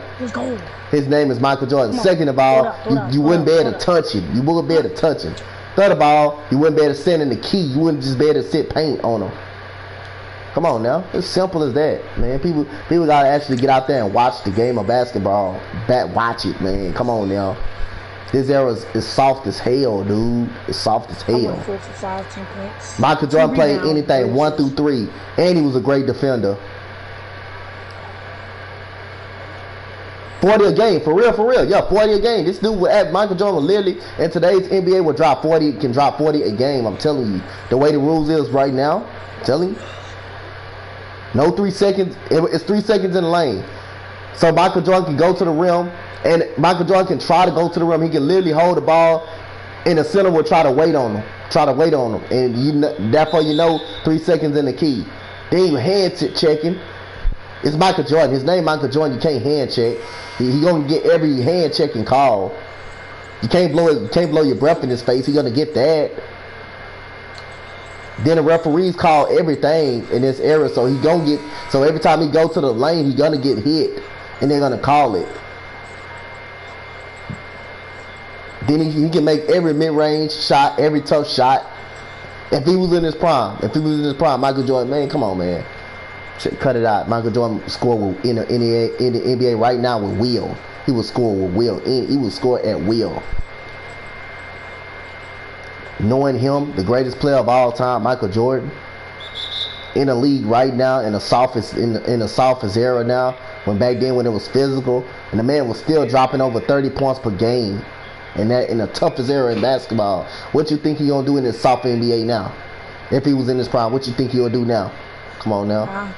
His name is Michael Jordan. Second of all, you wouldn't be able to touch him. You wouldn't be able to touch him. Third of all, you wouldn't be able to send in the key. You wouldn't just be able to sit paint on them. Come on now. It's simple as that, man. People gotta actually get out there and watch the game of basketball. Watch it, man. Come on now. This era is soft as hell, dude. It's soft as hell. 4 for 5, 10 points. Michael Jordan played anything 1 through 3, and he was a great defender. 40 a game, for real. Yeah, 40 a game. This dude Michael Jordan literally in today's NBA will drop 40, can drop 40 a game. I'm telling you. The way the rules is right now, I'm telling you. No 3 seconds. It's 3 seconds in the lane. So Michael Jordan can go to the rim, and Michael Jordan can try to go to the rim. He can literally hold the ball, and the center will try to wait on him. And therefore, 3 seconds in the key. Then you hand checking. It's Michael Jordan. His name Michael Jordan. You can't hand check. He gonna get every hand checking call. You can't blow your breath in his face. He gonna get that. Then the referees call everything in this era, so every time he go to the lane, he gonna get hit, and they're gonna call it. Then he can make every mid-range shot, every tough shot. If he was in his prime, Michael Jordan, man, come on, man. Cut it out. Michael Jordan score in the NBA right now with will. He will score with will. He will score at will. Knowing him, the greatest player of all time, Michael Jordan, in the league right now in the softest in the softest era now. When back then when it was physical, and the man was still dropping over 30 points per game, and that in the toughest era in basketball. What you think he gonna do in this soft NBA now? If he was in his prime, what you think he'll do now? Come on now.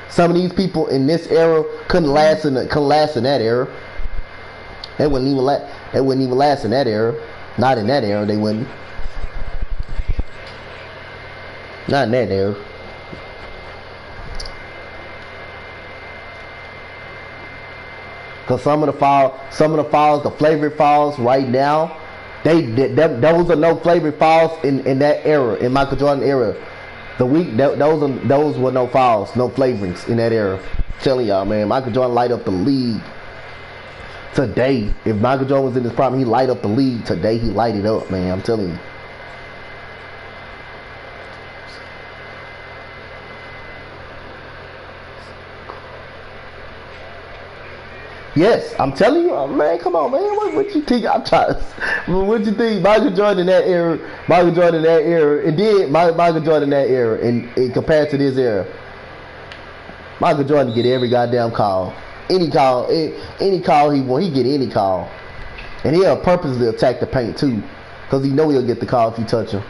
Some of these people in this era couldn't last in that era. They wouldn't even last in that era. Not in that era, they wouldn't. Not in that era. Cause some of the fouls, the flavored fouls right now, those are no flavored fouls in that era, in Michael Jordan era. Those were no fouls, no flavorings in that era. I'm telling y'all, man, Michael Jordan light up the league today. If Michael Jordan was in his prime, he light up the league today. He light it up, man. I'm telling you. Yes, I'm telling you, man. Come on, man. What you think? I'm trying. What you think? Michael Jordan in that era, and then Michael Jordan in that era, and compared to this era, Michael Jordan get every goddamn call, any call he want, he get any call, and he'll purposely attack the paint too, cause he know he'll get the call if you touch him.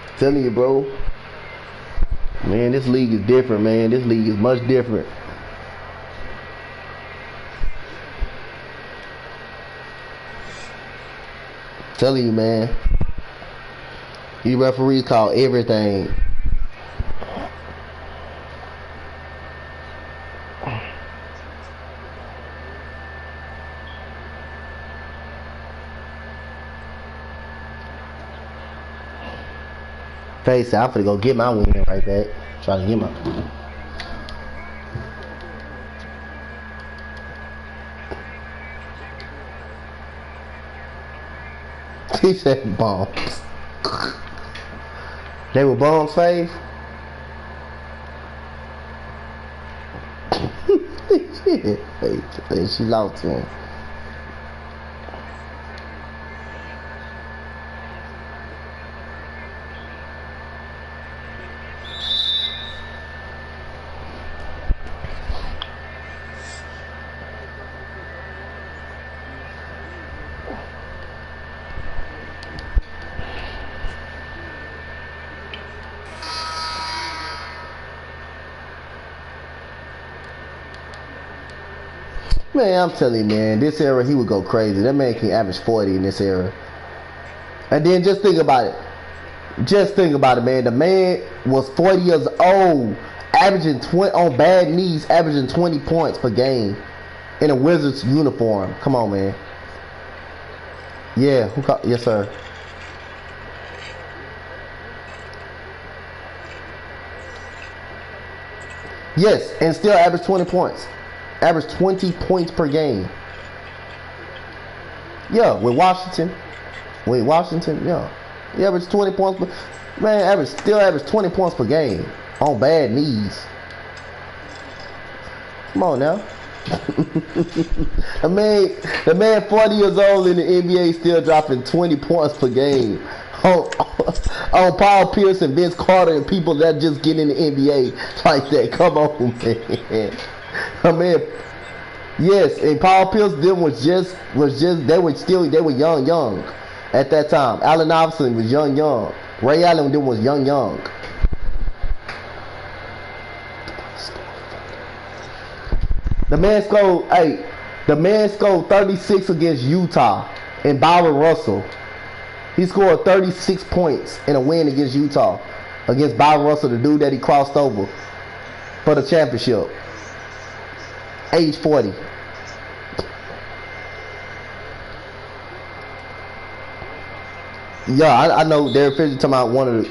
I'm telling you, bro. Man, this league is different, man. This league is much different. I'm telling you, man. These referees call everything. Face, I'm finna go get my win right back. Try to get my. He said bombs. They were bombs, Faith. Faith, she lost to him. Man, I'm telling you, man, this era he would go crazy. That man can average 40 in this era. And then just think about it. Just think about it, man. The man was 40 years old, averaging 20 on bad knees, averaging 20 points per game in a Wizards uniform. Come on, man. Yeah, yes, sir. Yes, and still average 20 points. Average 20 points per game. Yeah, with Washington. Yeah. He averaged 20 points per man, still average 20 points per game on bad knees. Come on now. the man 40 years old in the NBA still dropping 20 points per game. On Paul Pierce and Vince Carter and people that just get in the NBA like that. Come on, man. I mean, yes, and Paul Pierce them was just they were young at that time. Allen Iverson was young. Ray Allen them was young. The man scored 36 against Utah and Byron Russell. He scored 36 points in a win against Utah against Byron Russell, the dude that he crossed over for the championship. Age 40. Yeah, I know Derek Fisher talking about one of the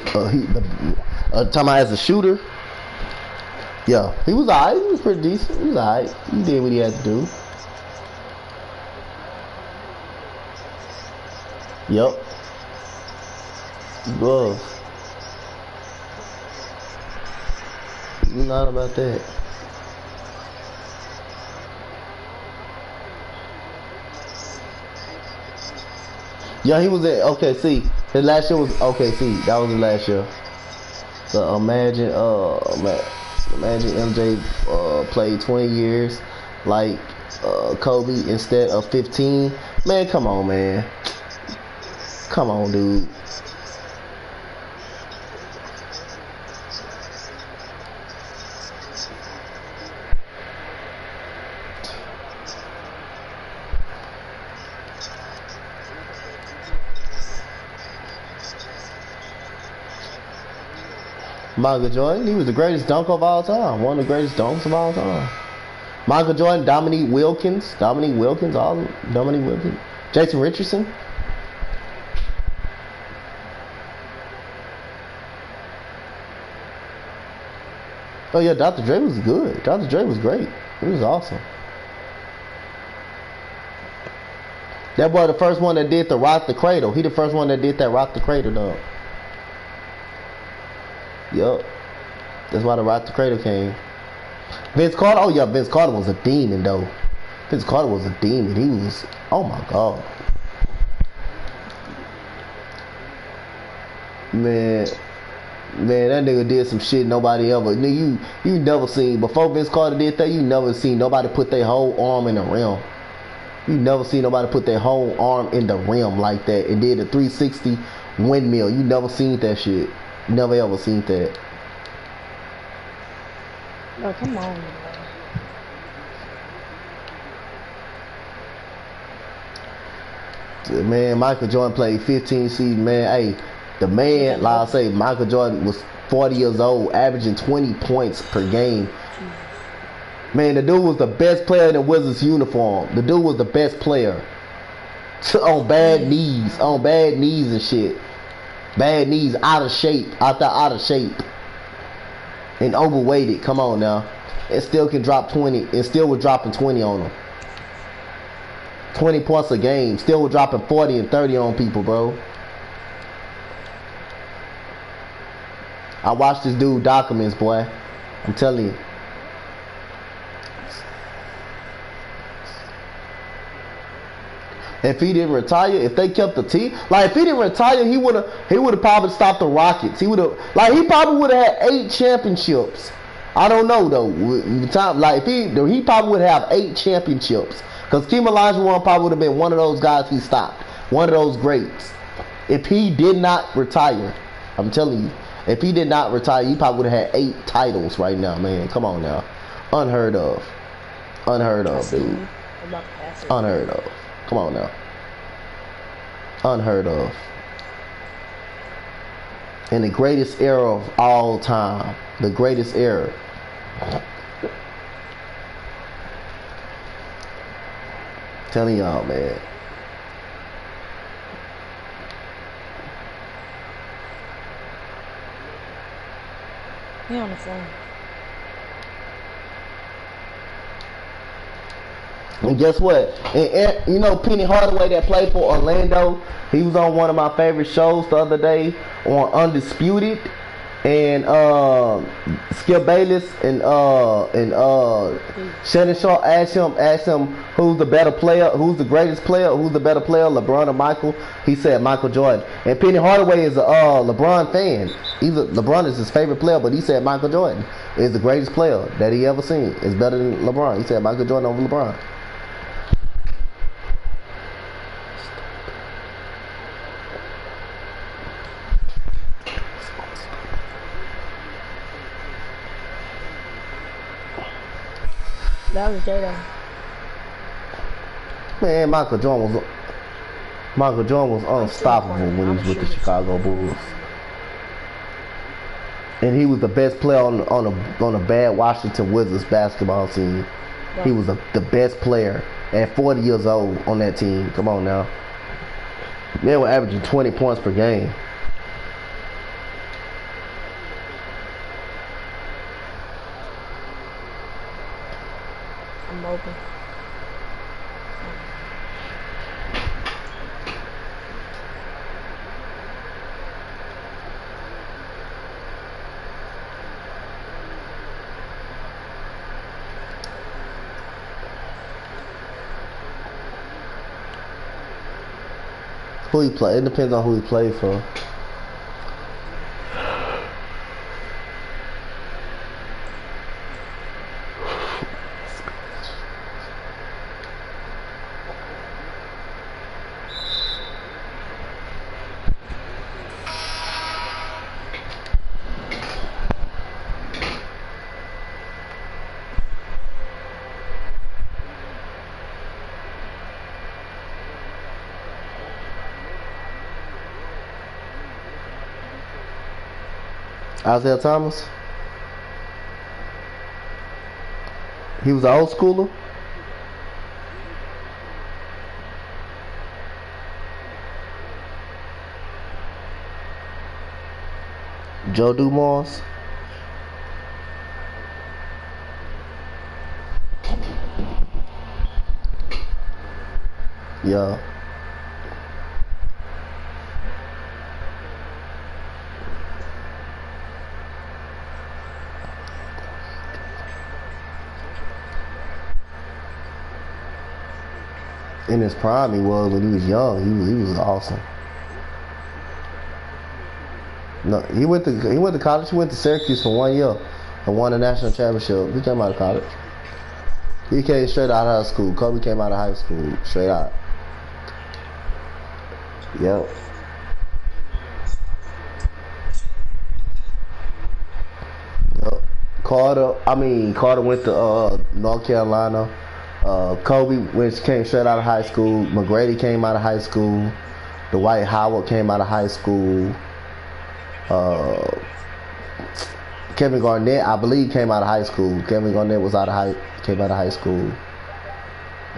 talking about as a shooter. Yeah, he was alright. He was pretty decent. He was alright. He did what he had to do. Yep. He was. Not about that. Yeah, he was at OKC. His last year was OKC. That was his last year. So imagine MJ played 20 years like Kobe instead of 15. Man, come on, man. Come on, dude. Michael Jordan, he was the greatest dunker of all time. One of the greatest dunks of all time. Michael Jordan, Dominique Wilkins, Jason Richardson. Oh yeah, Dr. Dre was good. Dr. Dre was great. He was awesome. That boy the first one that did the Rock the Cradle. He the first one that did that Rock the Cradle dog. Yup. That's why the Rock the Cradle came. Vince Carter, oh yeah, Vince Carter was a demon though. Vince Carter was a demon. He was, oh my God. Man, that nigga did some shit nobody ever. Nigga, you never seen, before Vince Carter did that, you never seen nobody put their whole arm in the rim. You never seen nobody put their whole arm in the rim like that and did a 360 windmill. You never seen that shit. Never ever seen that. No, come on, man. Michael Jordan played 15 seasons, man. Hey, the man, like I say, Michael Jordan was 40 years old, averaging 20 points per game. Man, the dude was the best player in the Wizards uniform. The dude was the best player. On bad knees and shit. Bad knees, out of shape, out of shape. And overweighted, come on now. It still can drop 20, and still was dropping 20 on them. 20 points a game, still was dropping 40 and 30 on people, bro. I watched this dude documents, boy. I'm telling you. If he didn't retire, if they kept the team, like if he didn't retire, he would have probably stopped the Rockets. He probably would have had 8 championships. I don't know though. Like if he probably would have 8 championships. Because Keem Olajuwon probably would have been one of those guys he stopped. One of those greats. If he did not retire, I'm telling you, if he did not retire, he probably would have had 8 titles right now, man. Come on now. Unheard of. Unheard of, dude. Unheard of. Come on now. Unheard of. In the greatest era of all time. The greatest era. Telling y'all, man. He on the phone. And guess what? And you know Penny Hardaway that played for Orlando, he was on one of my favorite shows the other day on Undisputed, and Skip Bayless and Shannon Sharp asked him who's the better player, who's the greatest player, who's the better player, LeBron or Michael. He said Michael Jordan. And Penny Hardaway is a LeBron fan. LeBron is his favorite player, but he said Michael Jordan is the greatest player that he ever seen. Is better than LeBron. He said Michael Jordan over LeBron. That was Jada. Man, Michael Jordan was unstoppable when he was with the Chicago Bulls. And he was the best player on a bad Washington Wizards basketball team. Yeah. He was the best player at 40 years old on that team. Come on now. They were averaging 20 points per game. I'm open. Who he play? It depends on who he played for. Isaiah Thomas. He was an old schooler. Joe Dumars. Yeah. In his prime, he was when he was young. He was awesome. No, he went to college. He went to Syracuse for 1 year and won a national championship. He came out of college. He came straight out of high school. Kobe came out of high school straight out. Yep. Yep. Carter went to North Carolina. Kobe came straight out of high school. McGrady came out of high school. Dwight Howard came out of high school. Kevin Garnett, I believe, came out of high school. Kevin Garnett came out of high school.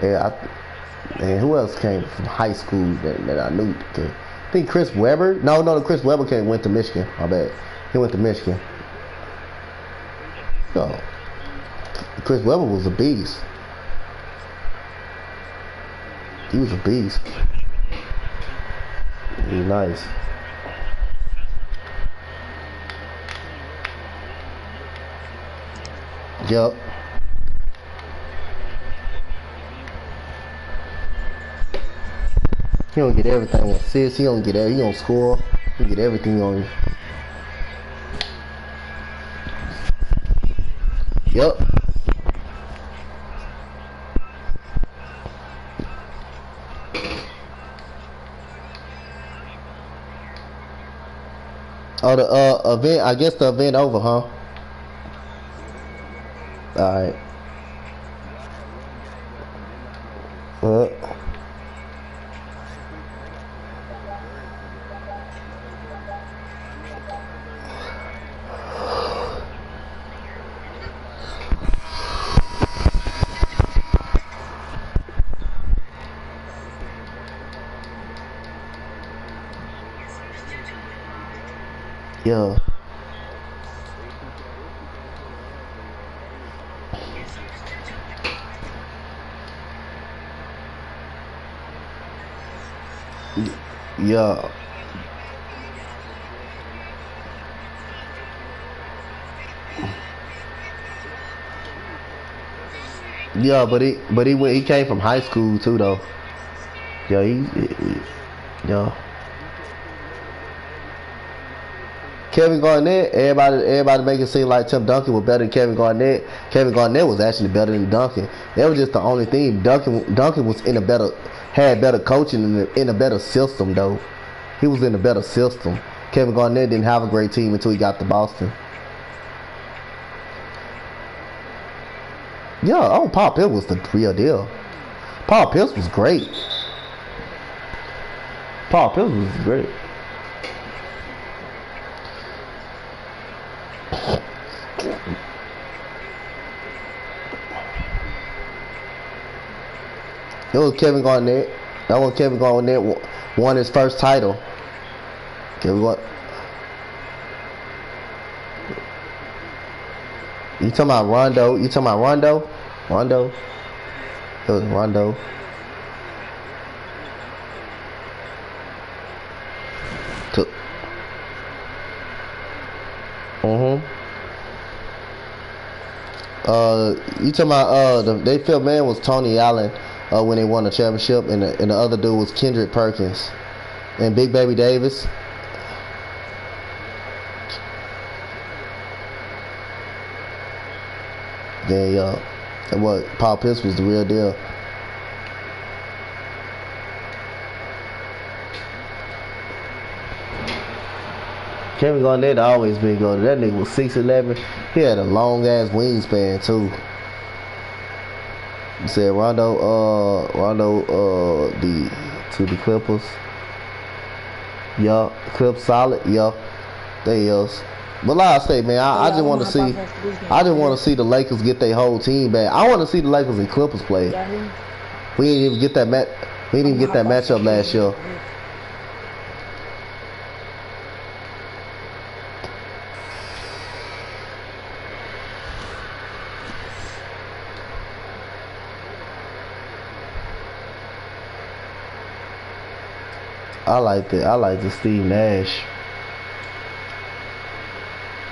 And who else came from high school that I knew? I think Chris Webber. No, Chris Webber went to Michigan. I bet he went to Michigan. No, Chris Webber was a beast. He was a beast. He was nice. Yep. He don't get everything on assists. He don't score. He get everything on you. Yep. Oh, the event. I guess the event over, huh? All right. Yeah. Yeah. Yeah, but he came from high school too though. Yeah, yeah. Kevin Garnett, everybody make it seem like Tim Duncan was better than Kevin Garnett. Kevin Garnett was actually better than Duncan. That was just the only thing. Duncan was had better coaching in a better system though. He was in a better system. Kevin Garnett didn't have a great team until he got to Boston. Yeah, Paul Pierce was the real deal. Paul Pierce was great. Paul Pierce was great. It was Kevin Garnett. That was Kevin Garnett won his first title. Kevin Garnett. You talking about Rondo? Rondo? It was Rondo. You talking about they fifth man was Tony Allen when they won the championship, and the other dude was Kendrick Perkins. And Big Baby Davis. Then and what Paul Pierce was the real deal. Kevin Garnett always been good. That nigga was 6'11". He had a long ass wingspan too. You said Rondo to the Clippers. Yeah, Clips solid. Yeah, they is. But like I say, man, I just want to see. I just want to see the Lakers get their whole team back. I want to see the Lakers and Clippers play. We didn't even get that match. We didn't even get that matchup last year. I like that. I like the Steve Nash.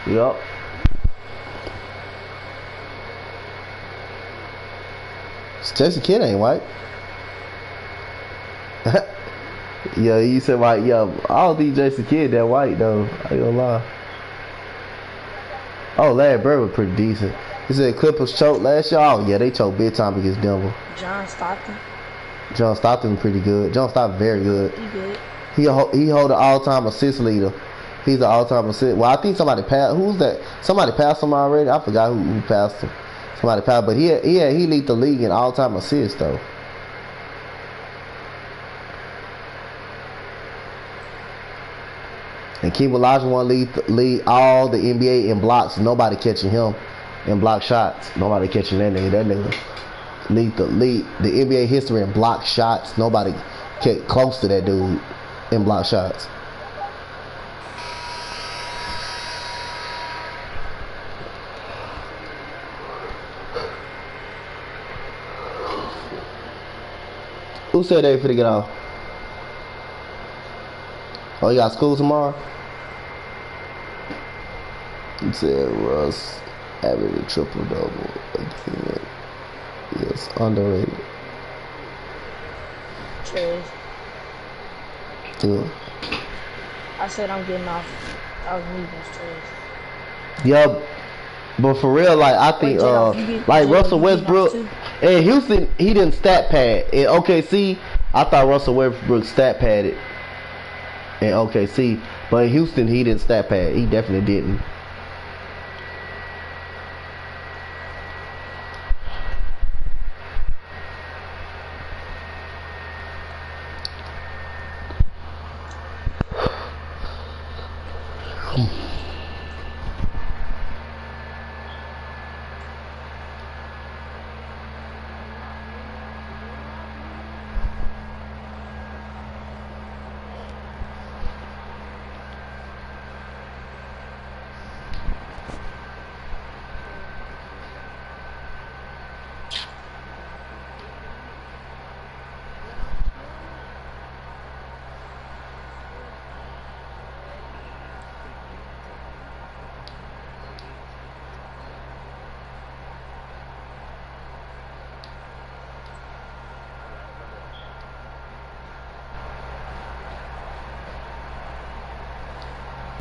Yup. Jason Kidd ain't white. Yeah, you said white. Yeah, I don't think Jason Kidd that white though. I ain't gonna lie. Oh, Larry Bird was pretty decent. He said Clippers choked last year. Oh yeah, they choked big time against Denver. John Stockton. John Stockton pretty good. John Stockton very good. He good. He hold the all-time assist leader. He's the all-time assist. Well, I think somebody passed. Who's that? Somebody passed him already. I forgot who passed him. Somebody passed, but he lead the league in all-time assists though. And Keem Olajuwon lead all the NBA in blocks. Nobody catching him in block shots. Nobody catching that nigga. That nigga lead the NBA history in block shots. Nobody get close to that dude in block shots. Who said they finna get off? Oh, you got school tomorrow? You said Russ averaged a triple-double again. Yes, underrated. Cheers. Good. I said I'm getting off. I was leaving. Cheers. Yeah, but for real, like I think, like Russell Westbrook in Houston, he didn't stat pad. In OKC, I thought Russell Westbrook stat padded in OKC, but in Houston, he didn't stat pad. He definitely didn't.